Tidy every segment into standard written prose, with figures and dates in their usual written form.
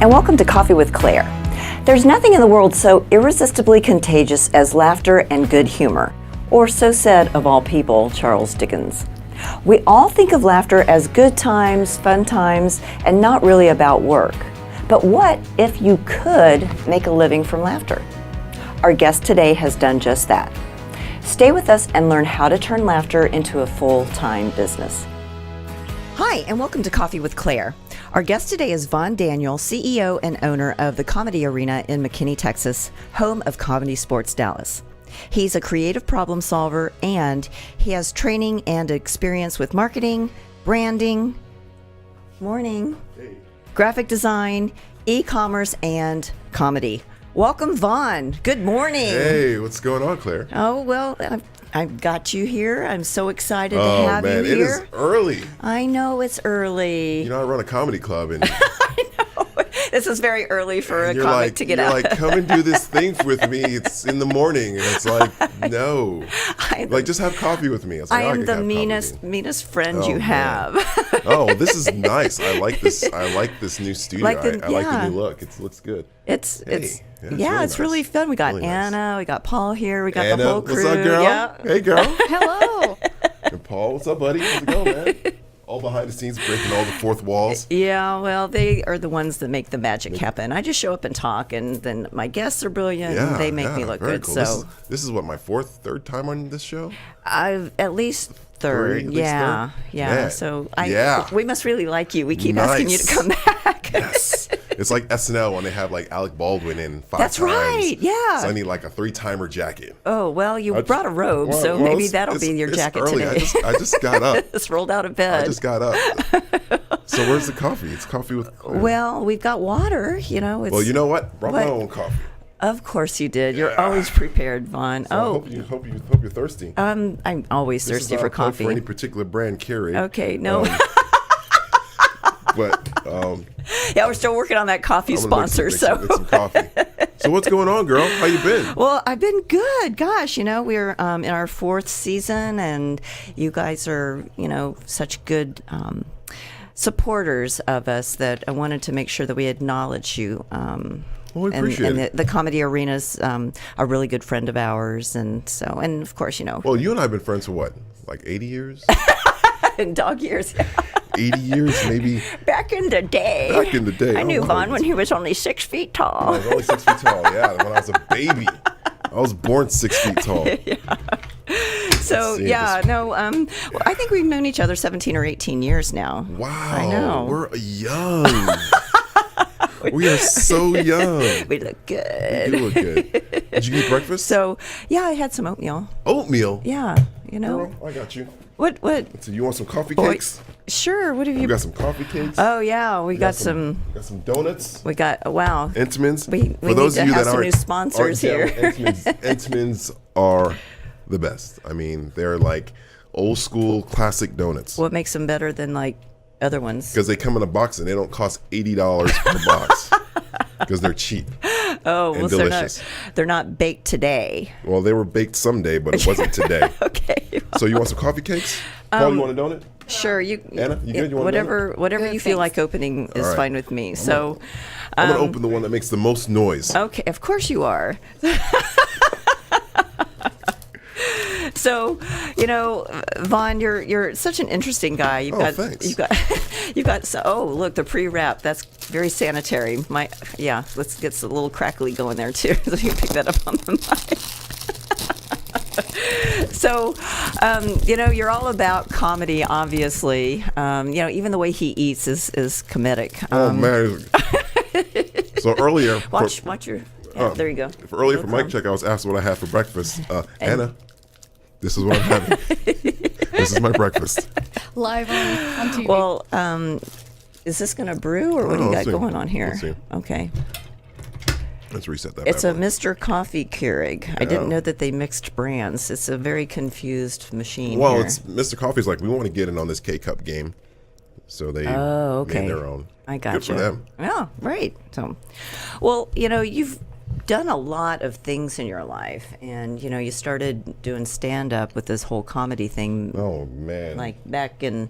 and welcome to Coffee with Claire. There's nothing in the world so irresistibly contagious as laughter and good humor, or so said of all people, Charles Dickens. We all think of laughter as good times, fun times, and not really about work. But what if you could make a living from laughter? Our guest today has done just that. Stay with us and learn how to turn laughter into a full-time business. Hi, and welcome to Coffee with Claire. Our guest today is Vaughn Daniel, CEO and owner of the Comedy Arena in McKinney, Texas, home of ComedySportzDallas. He's a creative problem solver, and he has training and experience with marketing, branding, graphic design, e-commerce, and comedy. Welcome, Vaughn. Good morning. Hey, what's going on, Claire? Oh, well, I've got you here. I'm so excited to have you here. It is early. I know it's early. You know, I run a comedy club, and I know. This is very early for a comic to get out. You're like, come and do this thing with me. It's in the morning, and it's like, no. Just have coffee with me. I am the meanest friend you have. Oh, this is nice. I like this. I like this new studio. I like the new look. It looks good. It's really fun. We got Anna, we got Paul here, we got Anna, the whole crew. What's up, girl? Yeah. Hey, girl. Hello. And Paul, what's up, buddy? How's it going, man? All behind the scenes, breaking all the fourth walls. Yeah, well, they are the ones that make the magic happen. I just show up and talk, and then my guests are brilliant, and they make me look good. Cool. So this is what, my third time on this show? I've at least third. Yeah. Man. So we must really like you. We keep asking you to come back. Yes. It's like SNL when they have like Alec Baldwin in 5 times. That's right. Yeah. So I need like a 3-timer jacket. Oh, well, you brought a robe, so maybe that'll be your jacket early. today. I just got up. Just rolled out of bed. I just got up. So where's the coffee? It's coffee with Claire. Well, we've got water. Well, you know what? Brought my own coffee. Of course you did. You're always prepared, Vaughn. So I hope you're thirsty. I'm always thirsty for coffee. For any particular brand, Keurig. Okay, no. But yeah, we're still working on that coffee sponsor. Make some coffee. So what's going on, girl? How you been? Well, I've been good. Gosh, we're in our 4th season, and you guys are, such good supporters of us that I wanted to make sure that we acknowledge you. Well, we appreciate it. The Comedy Arena's a really good friend of ours, and of course, Well, you and I have been friends for what, like 80 years? In dog years. 80 years, maybe. Back in the day. I knew Vaughn when he was only 6 feet tall. I was only 6 feet tall, yeah. When I was a baby. I was born 6 feet tall. Yeah. So, I think we've known each other 17 or 18 years now. Wow. I know. We're young. We are so young. We look good. You do look good. Did you eat breakfast? So, yeah, I had some oatmeal. Oatmeal? Yeah, Girl, I got you. What? So you want some coffee cakes? Sure. What have you? We got some coffee cakes. Oh yeah, we got some. We got some donuts. We got wow. Entenmann's. We For those need of to you have that some new sponsors here. Entenmann's are the best. I mean, they're like old school classic donuts. What makes them better than like other ones? Because they come in a box and they don't cost $80 per box. Because they're cheap. Oh, and delicious. They're not baked today. Well, they were baked someday, but it wasn't today. Okay. So you want some coffee cakes? Paul, you want a donut? Sure. Anna, you good? You want whatever you feel like opening is fine with me. I'm gonna open the one that makes the most noise. Okay, of course you are. So, Vaughn, you're such an interesting guy. Thanks. You've got. Oh, look, the pre-wrap. That's very sanitary. Let's get a little crackly going there too, so you can pick that up on the mic. So, you're all about comedy, obviously. Even the way he eats is comedic. Oh man! So earlier, watch your. Yeah, there you go. Earlier for mic check, I was asked what I had for breakfast. Anna. This is what I'm having. This is my breakfast. Live on TV. Well, is this going to brew, or what do you got going on here? Let's see. Okay. Let's reset that. It's a Mr. Coffee Keurig. Yeah. I didn't know that they mixed brands. It's a very confused machine. Well, here. it's Mr. Coffee's like, we want to get in on this K-Cup game. So they made their own. I got you. Good for them. Yeah, right. So, well, you've done a lot of things in your life, and you started doing stand-up with this whole comedy thing. Oh man! Like back in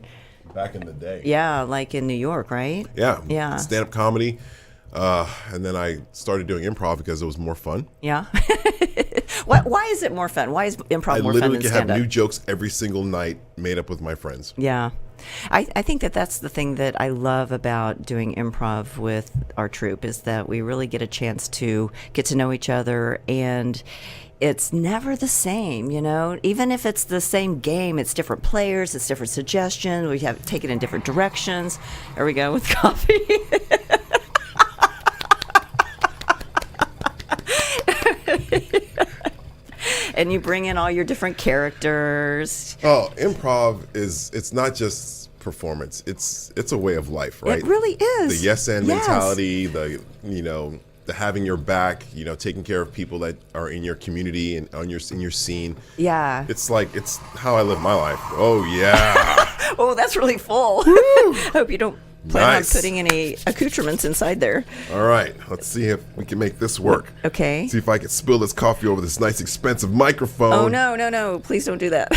the day. Yeah, like in New York, right? Yeah. Stand-up comedy. And then I started doing improv because it was more fun. Yeah. Why is it more fun? Why is improv I more fun literally than can have stand-up? new jokes every single night made up with my friends. Yeah. I think that's the thing that I love about doing improv with our troupe is that we really get a chance to get to know each other, and it's never the same, Even if it's the same game, it's different players, it's different suggestions. We have taken in different directions. There we go with coffee. And you bring in all your different characters. Oh, improv it's not just performance. It's a way of life, right? It really is. The yes and mentality, the having your back, taking care of people that are in your community and in your scene. Yeah. It's how I live my life. Oh yeah. Oh, that's really full. Hope you don't plan on putting any accoutrements inside there. All right, let's see if we can make this work. Okay. See if I can spill this coffee over this nice, expensive microphone. Oh, no. Please don't do that.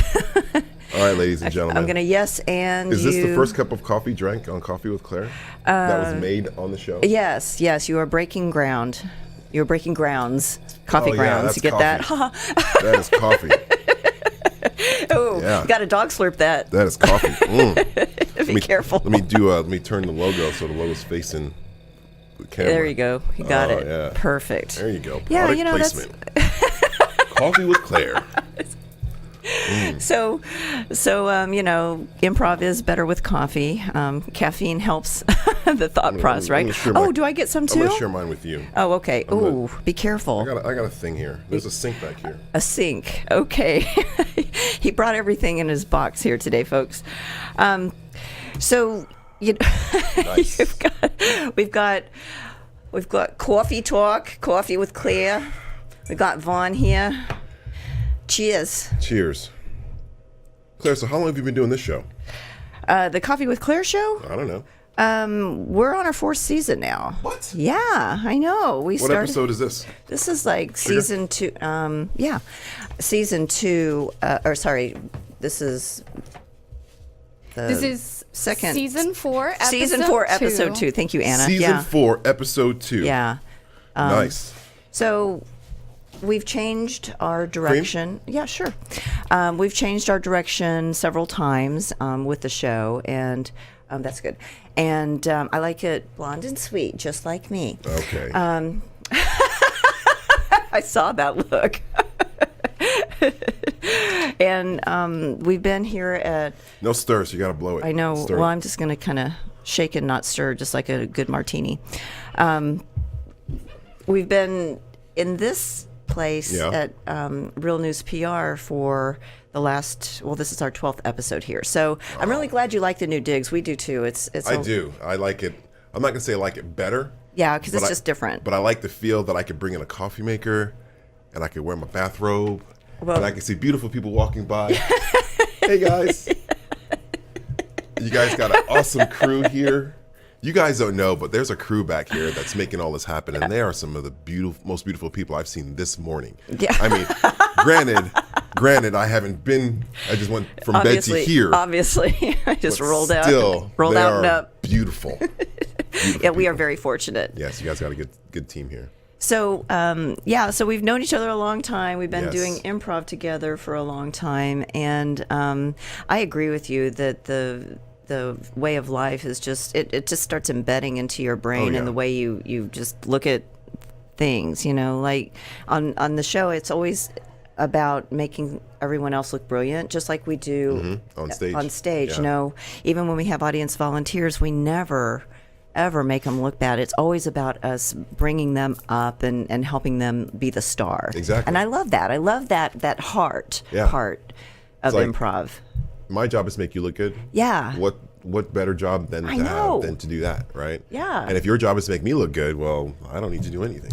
All right, ladies and gentlemen. I'm going to yes and Is this the first cup of coffee drank on Coffee with Claire that was made on the show? Yes. You are breaking ground. You're breaking grounds. Coffee grounds. That's you get coffee. that? That is coffee. Oh, Yeah. you got to dog slurp that. That is coffee. Mm. Be careful. Let me turn the logo so the logo's facing the camera. There you go. You got it. Yeah. Perfect. There you go. Yeah, Product placement. Coffee with Claire. So, improv is better with coffee. Caffeine helps the thought process, right? Do I get some too? I'm going to share mine with you. Oh, okay. Ooh, be careful. I got a thing here. There's a sink back here. A sink. Okay. He brought everything in his box here today, folks. So, Nice. we've got coffee talk, coffee with Claire. We got Vaughn here. Cheers. Cheers. Claire, so how long have you been doing this show? The Coffee with Claire show? I don't know. We're on our 4th season now. What? Yeah, I know. What episode is this? This is like season 2. Season 2. This is second season 4, episode season 4, 2. episode 2. Thank you, Anna. Season 4, episode 2. Yeah. Nice. So we've changed our direction. Cream? Yeah, sure. We've changed our direction several times with the show, and that's good. And I like it blonde and sweet, just like me. Okay. I saw that look. And we've been here at... No stir, so you got to blow it. I know. Stir. Well, I'm just going to kind of shake and not stir, just like a good martini. We've been in this place at Real News PR for the last, this is our 12th episode here. So I'm really glad you like the new digs. We do too. I do. I like it. I'm not going to say I like it better. Yeah, because it's just different. But I like the feel that I could bring in a coffee maker and I could wear my bathrobe and I can see beautiful people walking by. Hey guys. You guys got an awesome crew here. You guys don't know, but there's a crew back here that's making all this happen, and they are some of the most beautiful people I've seen this morning. Yeah. I mean, granted, I haven't been. I just went from bed to here. Obviously, I just rolled out and up. Beautiful. Yeah, we are very fortunate. Yes, you guys got a good team here. So, so we've known each other a long time. We've been doing improv together for a long time, and I agree with you that the way of life is just it just starts embedding into your brain and the way you just look at things, like on the show it's always about making everyone else look brilliant, just like we do on stage. Even when we have audience volunteers, we never ever make them look bad. It's always about us bringing them up and helping them be the star. Exactly. And I love that heart part of improv. My job is to make you look good. Yeah. What better job than to do that, right? Yeah. And if your job is to make me look good, well, I don't need to do anything.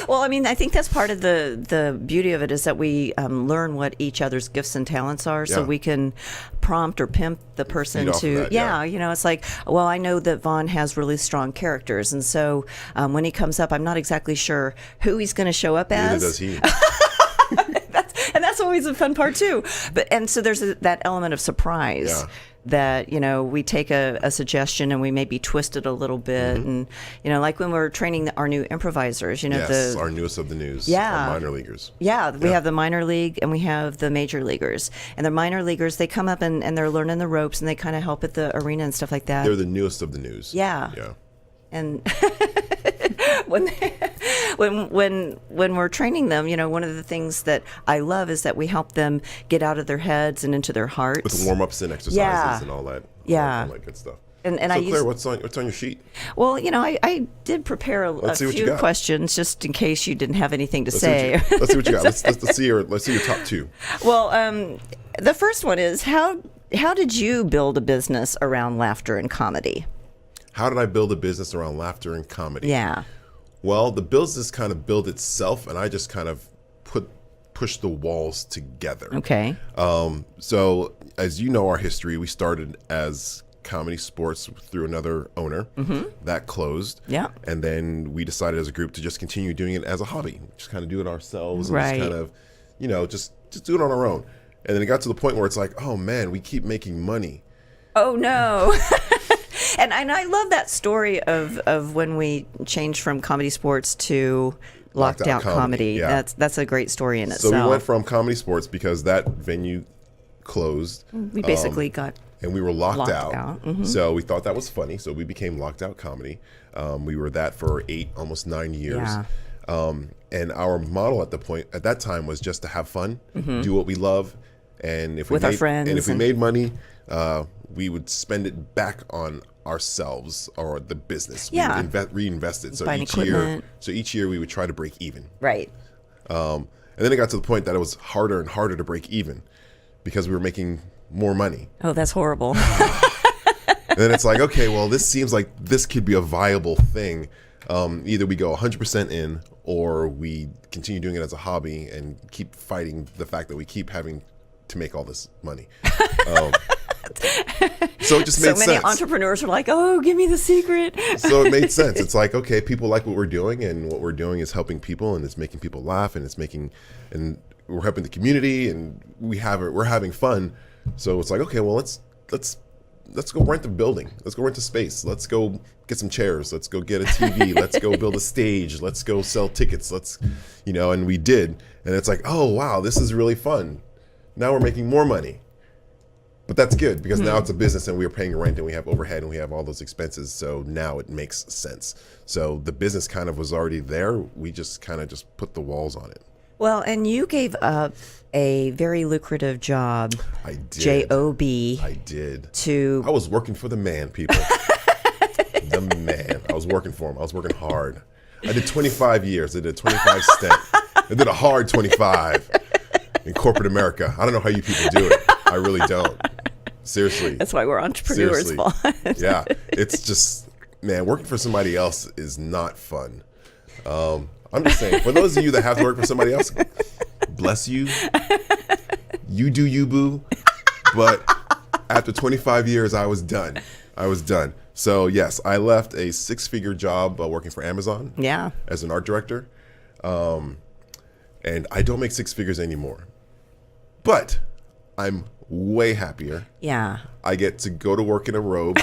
Well, I mean, I think that's part of the beauty of it is that we learn what each other's gifts and talents are, so we can prompt or pimp the person to. It's like, well, I know that Vaughn has really strong characters, and so when he comes up, I'm not exactly sure who he's going to show up as. Neither does he. And that's always a fun part too. And so there's that element of surprise. Yeah. That, we take a suggestion and we maybe twist it a little bit. And, like when we're training our new improvisers, yes, our newest of the news, Yeah. our minor leaguers. Yeah, we have the minor league and we have the major leaguers. And the minor leaguers, they come up and they're learning the ropes and they kind of help at the arena and stuff like that. They're the newest of the news. Yeah. Yeah. And when we're training them, one of the things that I love is that we help them get out of their heads and into their hearts. With warm-ups and exercises Yeah. and all that. Yeah. All that good stuff. And so I Claire, what's on your sheet? Well, I did prepare a few questions just in case you didn't have anything to say. Let's see what you got. Let's see your top two. Well, the first one is how did you build a business around laughter and comedy? How did I build a business around laughter and comedy? Yeah. Well, the business kind of built itself, and I just kind of push the walls together. Okay. So, as you know, our history, we started as Comedy Sports through another owner. That closed. Yeah. And then we decided as a group to just continue doing it as a hobby, just kind of do it ourselves, and Right. just kind of, just do it on our own. And then it got to the point where it's like, oh man, we keep making money. Oh no. And I love that story of when we changed from Comedy Sports to Locked Out Comedy. Yeah. That's a great story in So itself. we went from Comedy Sports because that venue closed. We basically got and we were locked out. Mm-hmm. So we thought that was funny. So we became Locked Out Comedy. We were that for 8, almost 9 years. Yeah. And our model at that time was just to have fun, do what we love, and if we With our friends we made money, we would spend it back on ourselves or the business. Yeah. We would reinvest it. So Buying each equipment. year we would try to break even. right. And then it got to the point that it was harder and harder to break even because we were making more money. Oh, that's horrible. And then it's like, okay, well, this seems like this could be a viable thing. Either we go 100% in or we continue doing it as a hobby and keep fighting the fact that we keep having to make all this money. So it just made sense. So many entrepreneurs are like, oh, give me the secret. So it made sense. It's like, okay, people like what we're doing, and what we're doing is helping people, and it's making people laugh, and we're helping the community, and we're having fun. So it's like, okay, well, let's go rent the building. Let's go rent a space. Let's go get some chairs. Let's go get a TV. Let's go build a stage. Let's go sell tickets. And we did. And it's like, oh, wow, this is really fun. Now we're making more money. But that's good because now it's a business and we're paying rent and we have overhead and we have all those expenses. So now it makes sense. So the business kind of was already there. We just kind of just put the walls on it. Well, and you gave up a very lucrative job. I did. J-O-B. I did. To I was working for the man, people. The man. I was working for him. I was working hard. I did 25 years. I did a 25 stint. I did a hard 25 in corporate America. I don't know how you people do it. I really don't. Seriously. That's why we're entrepreneurs, Seriously. Vaughn. Yeah. It's just, man, working for somebody else is not fun. I'm just saying, for those of you that have to work for somebody else, bless you. You do you, boo. But after 25 years, I was done. So, yes, I left a 6-figure job working for Amazon. Yeah. As an art director. And I don't make 6 figures anymore. But I'm way happier. Yeah. I get to go to work in a robe.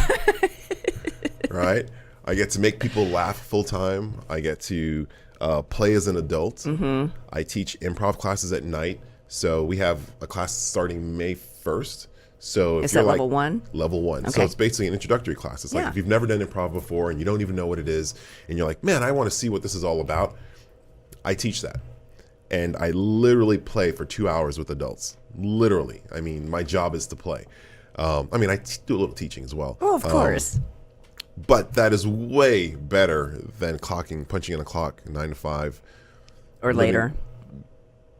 Right? I get to make people laugh full time. I get to play as an adult. Mm-hmm. I teach improv classes at night. So we have a class starting May 1st. So if Is you're that like, level 1? Level 1. Okay. So it's basically an introductory class. It's like if you've never done improv before and you don't even know what it is, and you're like, man, I want to see what this is all about. I teach that. And I literally play for 2 hours with adults. Literally. I mean, my job is to play. I do a little teaching as well. Oh, of course. But that is way better than punching in a clock 9 to 5. Or later.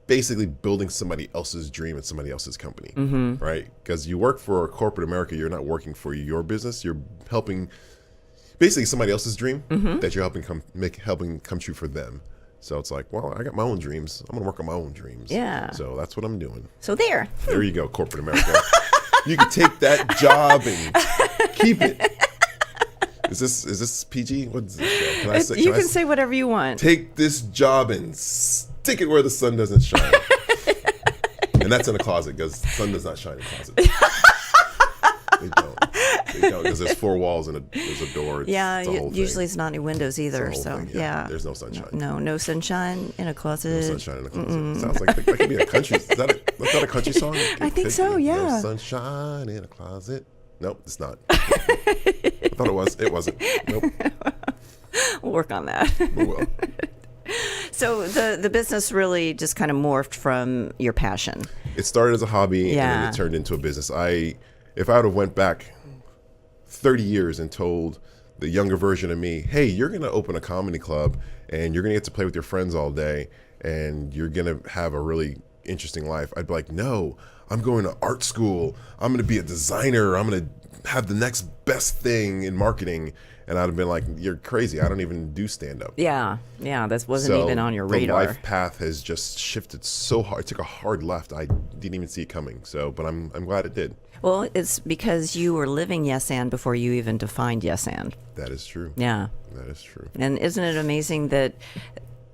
Basically building somebody else's dream at somebody else's company, right? Because you work for corporate America, you're not working for your business. You're helping basically somebody else's dream that you're helping come true for them. So it's like, well, I got my own dreams. I'm gonna work on my own dreams. Yeah. So that's what I'm doing. So there. There you go, corporate America. You can take that job and keep it. Is this PG? What's this show? You can say whatever you want. Take this job and stick it where the sun doesn't shine. that's in a closet because the sun does not shine in closets. They don't. They don't because there's 4 walls and there's a door. It's a whole thing. Usually it's not any windows either. It's a whole So thing, yeah, there's no sunshine. No sunshine in a closet. No sunshine in a closet. Sounds like that could be a country. Is that a country song? I think so. Yeah. No sunshine in a closet. Nope, it's not. I thought it was. It wasn't. Nope. We'll work on that. We will. So the business really just kind of morphed from your passion. It started as a hobby and then it turned into a business. If I would have went back 30 years and told the younger version of me, hey, you're going to open a comedy club and you're going to get to play with your friends all day and you're going to have a really interesting life, I'd be like, no, I'm going to art school. I'm going to be a designer. I'm going to have the next best thing in marketing. And I'd have been like, you're crazy. I don't even do stand-up. Yeah, that wasn't even on your radar. The life path has just shifted so hard. It took a hard left. I didn't even see it coming. But I'm glad it did. Well, it's because you were living yes and before you even defined yes and. That is true. Yeah. That is true. And isn't it amazing that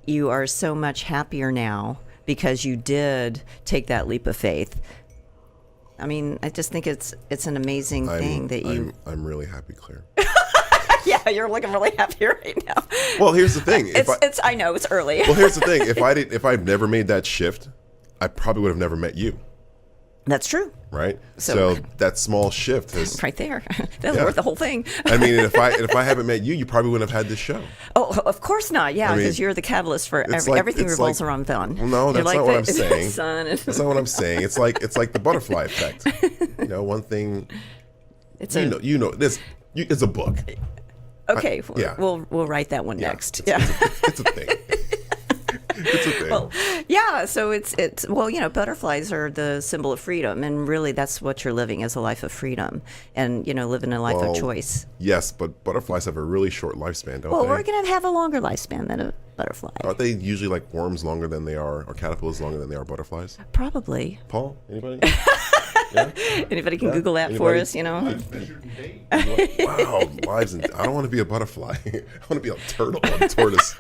you are so much happier now because you did take that leap of faith? I mean, I just think it's an amazing thing that you... I'm really happy, Claire. Yeah, you're looking really happy right now. Well, here's the thing. I know it's early. Well, here's the thing. If I'd never made that shift, I probably would have never met you. That's true. Right. So that small shift has right there. That's worth the whole thing. I mean, if I haven't met you, you probably wouldn't have had this show. Oh, of course not. Yeah, because you're the catalyst for everything revolves around fun. Well, no, that's not what I'm saying. That's not what I'm saying. It's like the butterfly effect. One thing. It's a book. Okay, we'll write that one next. It's a thing. It's a thing. Well, yeah. So it's butterflies are the symbol of freedom, and really that's what you're living is a life of freedom, and living a life of choice. Yes, but butterflies have a really short lifespan, don't they? Well, we're gonna have a longer lifespan than a butterfly. Aren't they usually like worms longer than they are, or caterpillars longer than they are butterflies? Probably. Paul, anybody? Yeah? Anybody can Google that for us, Wow, lives and I don't want to be a butterfly. I want to be a turtle, a tortoise.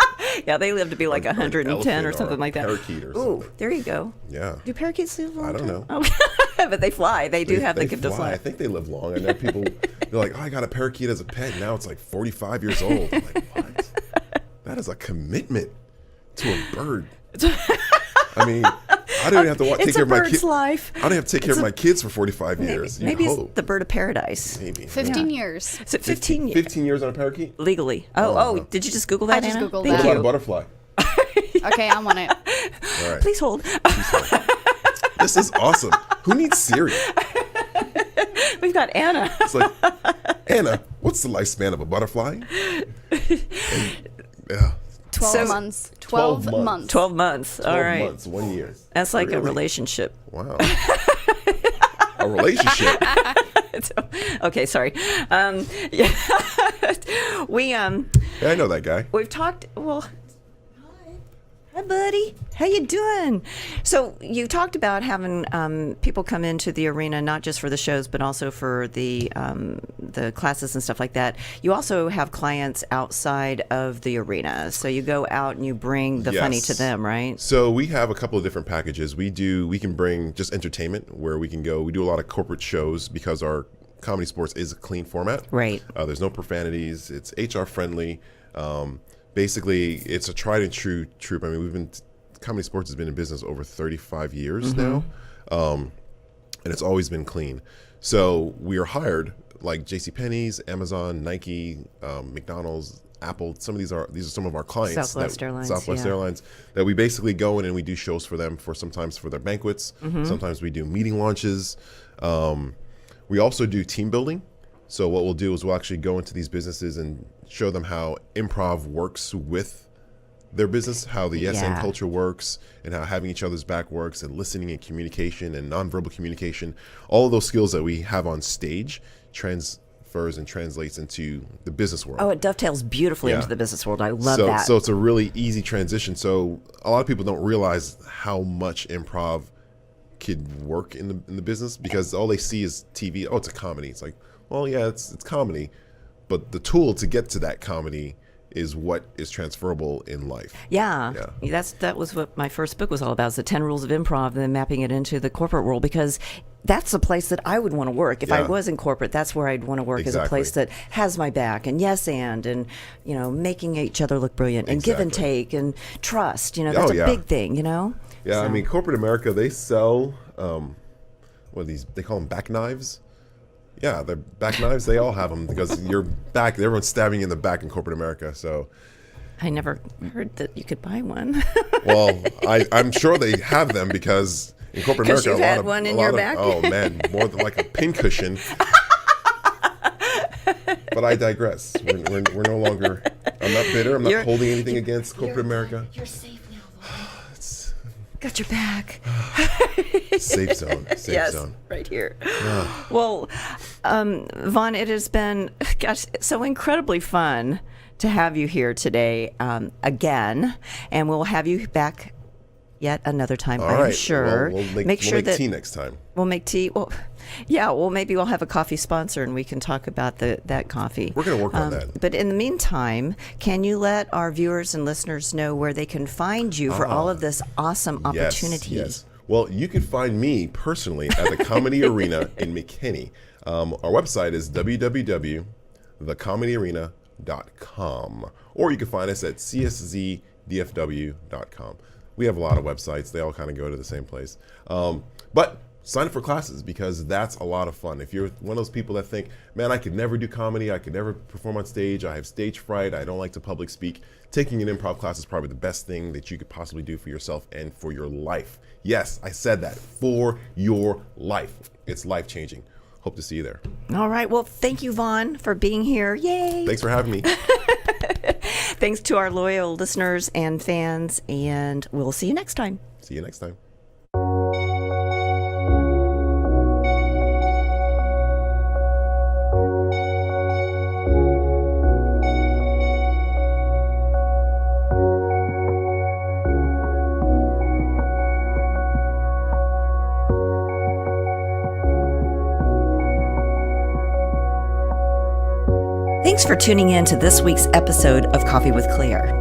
Yeah, they live to be like 110 or something like that. Parakeet or something. Ooh, there you go. Yeah. Do parakeets live long? I don't know. Oh, but they fly. They do have the gift of fly. I think they live long. I know people, they're like, oh, I got a parakeet as a pet. Now it's like 45 years old. I'm like, what? That is a commitment to a bird. I mean, I don't even have to take care of my kids. Life. I don't have to take care of my kids for 45 years. Maybe it's the bird of paradise. Maybe. 15 years. So 15 years. 15 years on a parakeet? Legally. Oh, did you just Google that, I just Anna? Googled Thank that. What you. about a butterfly? Okay, I'm on it. All right. Please hold. This is awesome. Who needs Siri? We've got Anna. It's like, Anna, what's the lifespan of a butterfly? Yeah. 12 months. 12 months. 12 months. All right. 12 months, 1 year. That's like a relationship. Wow. A relationship. Okay, sorry. Yeah. Yeah, I know that guy. We've talked. Well, hi, buddy. How you doing? So you talked about having people come into the arena not just for the shows, but also for the classes and stuff like that. You also have clients outside of the arena, so you go out and you bring the funny to them, right? So we have a couple of different packages. We can bring just entertainment where we can go. We do a lot of corporate shows because our Comedy Sports is a clean format. Right. There's no profanities. It's HR friendly. Basically, it's a tried and true troupe. I mean, Comedy Sports has been in business over 35 years now, and it's always been clean. So we are hired like JCPenney's, Amazon, Nike, McDonald's, Apple. These are some of our clients. Southwest Airlines. That we basically go in and we do shows for them sometimes for their banquets. Sometimes we do meeting launches. We also do team building. So what we'll do is we'll actually go into these businesses and show them how improv works with their business, how the yes and culture works, and how having each other's back works, and listening and communication and nonverbal communication. All of those skills that we have on stage transfers and translates into the business world. Oh, it dovetails beautifully into the business world. I love that. So it's a really easy transition. So a lot of people don't realize how much improv could work in the business because all they see is TV. Oh, it's a comedy. It's like, well, yeah, it's comedy, but the tool to get to that comedy is what is transferable in life. Yeah. That was what my first book was all about, is the 10 rules of improv and then mapping it into the corporate world, because that's the place that I would want to work. If I was in corporate, that's where I'd want to work, is a place that has my back, and and making each other look brilliant, and give and take and trust. That's a big thing, Yeah, so. I mean, corporate America, they sell, what are these, they call them back knives? Yeah, they're back knives. They all have them because your back, everyone's stabbing you in the back in corporate America. So I never heard that you could buy one. Well, I'm sure they have them because in corporate America, you've had one in your back? Oh man, more than like a pincushion. But I digress. We're no longer. I'm not bitter. I'm not holding anything against corporate America. You're safe now. Got your back. Safe zone. Safe zone. Right here. Well, Vaughn, it has been, so incredibly fun to have you here today again, and we'll have you back yet another time, I'm sure. Well, we'll make tea next time. We'll make tea. Well, yeah. Well, maybe we'll have a coffee sponsor, and we can talk about that coffee. We're going to work on that. But in the meantime, can you let our viewers and listeners know where they can find you for all of this awesome opportunity? Yes. Well, you can find me personally at the Comedy Arena in McKinney. Our website is www.thecomedyarena.com, or you can find us at cszdfw.com. We have a lot of websites. They all kind of go to the same place. But sign up for classes, because that's a lot of fun. If you're one of those people that think, man, I could never do comedy, I could never perform on stage, I have stage fright, I don't like to public speak, taking an improv class is probably the best thing that you could possibly do for yourself and for your life. Yes, I said that, for your life. It's life-changing. Hope to see you there. All right. Well, thank you, Vaughn, for being here. Yay. Thanks for having me. Thanks to our loyal listeners and fans, and we'll see you next time. See you next time. Thanks for tuning in to this week's episode of Coffee with Claire.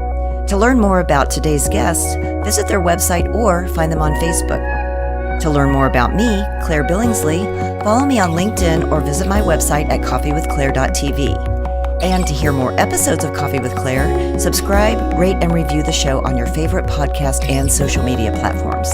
To learn more about today's guests, visit their website or find them on Facebook. To learn more about me, Claire Billingsley, follow me on LinkedIn or visit my website at coffeewithclaire.tv. And to hear more episodes of Coffee with Claire, subscribe, rate, and review the show on your favorite podcast and social media platforms.